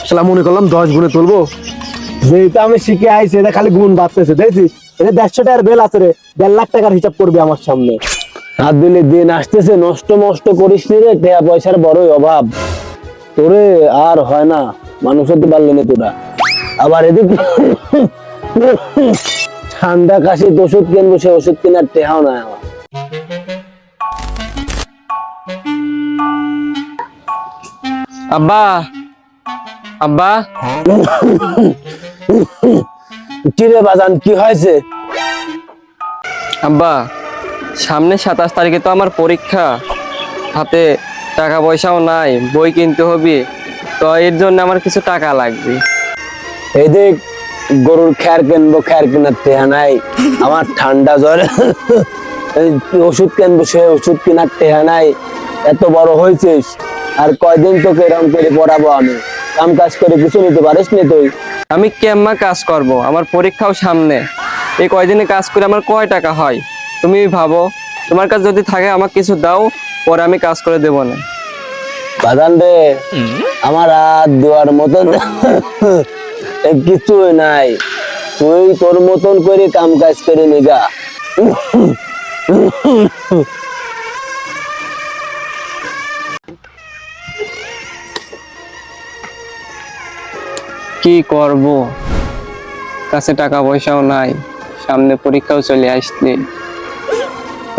শালা মনে করলাম 10 গুণে তুলবো, যেটা আমি শিখে আইছি এটা খালি গুণ বাড়তেছে। দেখছিস এটা 150 টাকার বেল আছে রে, 1.5 লাখ টাকার হিসাব করবে আমার সামনে। আর দিলে দিন আসতেছে, নষ্ট মষ্ট করিস নি রে, টাকা পয়সার বড়ই অভাব তোরে, আর হয় না মানুষ হতে পারলি না তোরা। আবার এদিকে ঠান্ডা কাশি ওষুধ কিনবো, সে ওষুধ কেনার টেহাও না আমার। আব্বা, আব্বা, কিরে বাজান, কি হয়েছে? আব্বা, সামনে 27 তারিখে তো আমার পরীক্ষা, হাতে টাকা পয়সাও নাই, বই কিনতে হবে, তো এর জন্য আমার কিছু টাকা লাগবে। এই দেখ, গরুর খ্যার কিনবো, খ্যার কেনার টেহা নাই আমার। ঠান্ডা জ্বর ওষুধ কিনবো, সে ওষুধ কেনার টেহা নাই। এত বড় হয়েছিস, আর কয়দিন তোকে এরকম করে পড়াবো আমি? কাম কাজ করে কিছু নিতে পারিস নি তুই? আমি কেমন কাজ করব, আমার পরীক্ষাও সামনে, এই কয়দিনে কাজ করে আমার কয় টাকা হয় তুমি ভাবো। তোমার কাছে যদি থাকে আমাকে কিছু দাও, পরে আমি কাজ করে দেবো না। বাদান রে, আমার হাত দেওয়ার মতন কিছুই নাই, তুই তোর মতন করে কাম কাজ করে নিগা। কি করব, কাছে টাকা পয়সাও নাই, সামনে পরীক্ষাও চলে আসছে।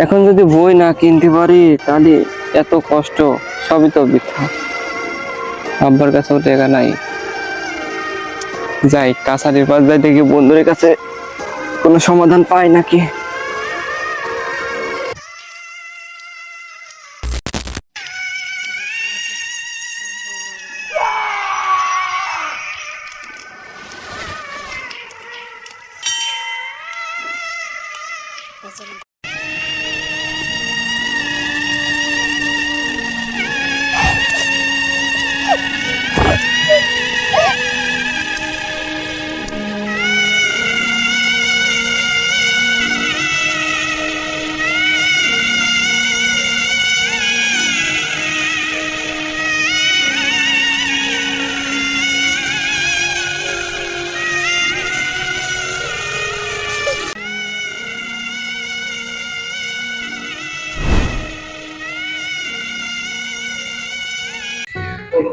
এখন যদি বই না কিনতে পারি তাহলে এত কষ্ট সবই তো বৃথা। আব্বার কাছেও টাকা নাই, যাই কাছারির পাশ যাই, দেখি বন্ধুর কাছে কোনো সমাধান পাই নাকি।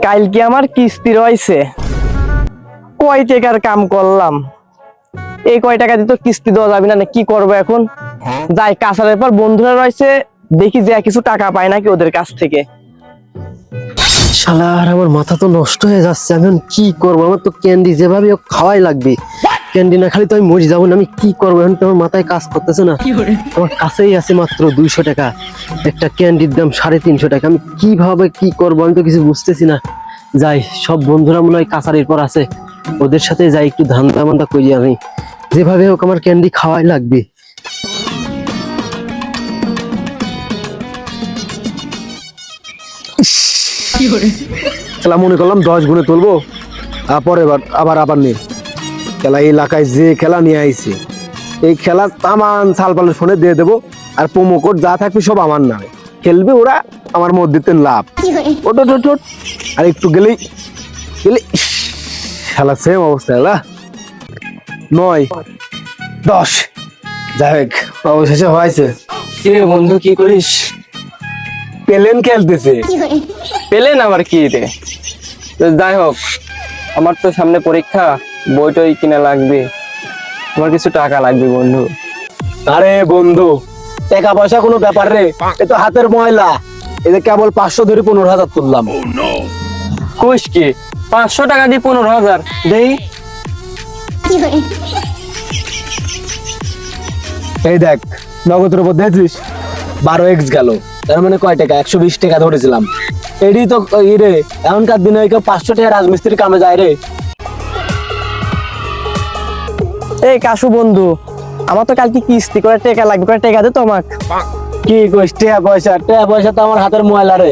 কালকে আমার কিস্তি রয়েছে, কয় টাকার কাম করলাম, এই কয় টাকা দিয়ে তো কিস্তি দেওয়া যাবে না, কি করবো এখন? যাই কাছারের পর বন্ধুরা রয়েছে, দেখি যে কিছু টাকা পায় নাকি ওদের কাছ থেকে। শালার আমার মাথা তো নষ্ট হয়ে যাচ্ছে, আমি এখন কি করবো? আমার তো ক্যান্ডি যেভাবে হোক খাওয়াই লাগবে, ক্যান্ডি না খালি তো আমি মরে যাবো না। আমি কি করবো এখন? তো আমার মাথায় কাজ করতেছে না। আমার কাছেই আছে মাত্র 200 টাকা, একটা ক্যান্ডির দাম 350 টাকা। আমি কিভাবে কি করবো আমি তো কিছু বুঝতেছি না। যাই, সব বন্ধুরা মনে হয় কাছারির পর আছে, ওদের সাথে যাই একটু ধান্দা মান্দা করি, আমি যেভাবে হোক আমার ক্যান্ডি খাওয়াই লাগবে। খেলা মনে করলাম 10 গুণে তুলবো, পরে আবার আবার নেই খেলা। এই এলাকায় যে খেলা নিয়ে আইছে, এই খেলা তামান সালপালের ফোনে দিয়ে দেবো, আর প্রোমো কোড যা থাকবে সব আমার নামে, খেলবে ওরা, আমার মধ্যে লাভ। ওট ওট ওট ওট। আর একটু গেলেই খেলা সেম অবস্থা, খেলা 9 10। যাই হোক, অবশেষে হয়েছে। কিরে বন্ধু, কি করিস? প্লেন খেলতেছে। পেলেন আবার কি রে? তো যাই হোক, আমার তো সামনে পরীক্ষা, বইটই কিনা লাগবে, আমার কিছু টাকা লাগবে বন্ধু। আরে বন্ধু, টাকা পয়সা কোনো ব্যাপার রে, এ তো হাতের ময়লা। এই যে কেবল 500 ধরে 15,000 তুললাম। কইস কি 500 টাকা দিয়ে 15,000 দেই? এই দেখ, নগদের উপর দেখছিস 12x গেল, তার মানে কয় টাকা? 120 টাকা ধরেছিলাম। এডি তো রে, এখনকার দিনে কেউ 500 টাকা রাজমিস্ত্রি কামে যায় রে। এই কাশু বন্ধু, আমার তো কালকে কিস্তি করে টাকা লাগবে, করে টাকা দে তো আমাকে। কি কইস? টাকা পয়সা তো আমার হাতের ময়লা রে,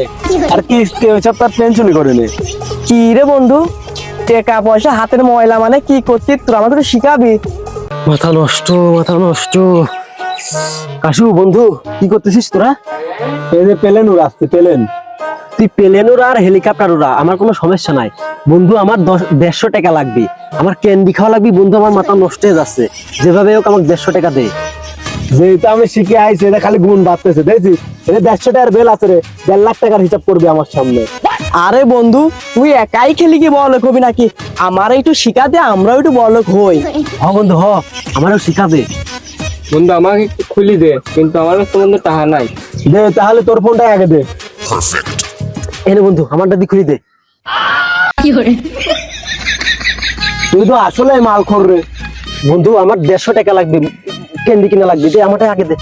আর কিস্তি ওইসব তার টেনশনই করে নে। কি রে বন্ধু, টাকা পয়সা হাতের ময়লা মানে কি করছিস তোর? আমাকে তো শিখাবি। মাথা নষ্ট, মাথা নষ্ট। কাশু বন্ধু, কি করতেছিস তোরা? এই যে পেলেন উড়াচ্ছে, পেলেন তুই প্লেন ওরা আর হেলিকপ্টার ওরা, আমার কোনো সমস্যা নাই বন্ধু। আমার 150 টাকা লাগবে, আমার ক্যান্ডি খাওয়া লাগবে বন্ধু। আমার মাথা নষ্ট হয়ে যাচ্ছে, যেভাবে হোক আমাকে 150 টাকা দে। যেহেতু আমি শিখে আইছি, এটা খালি গুণ বাড়তেছে দেখছিস। এটা 150 টাকার বেল আছে রে, 1.5 লাখ টাকার হিসাব করবি আমার সামনে। আরে বন্ধু, তুই একাই খেলি কি বড়লোক হবি নাকি? আমার একটু শিখা দে, আমরাও একটু বড়লোক হই। হ বন্ধু হ, আমারও শিখাবে। বন্ধু আমাকে একটু খুলি দে, কিন্তু আমার কাছে তো বন্ধু টাকা নাই। দে তাহলে তোর ফোনটা আগে দে। এনে বন্ধু আমারটা দিয়ে খুলি দে। তুই তো আসলে মাল খোর রে। বন্ধু আমার 150 টাকা লাগবে, ক্যান্ডি কিনা লাগবে, দে আমারটা আগে দে।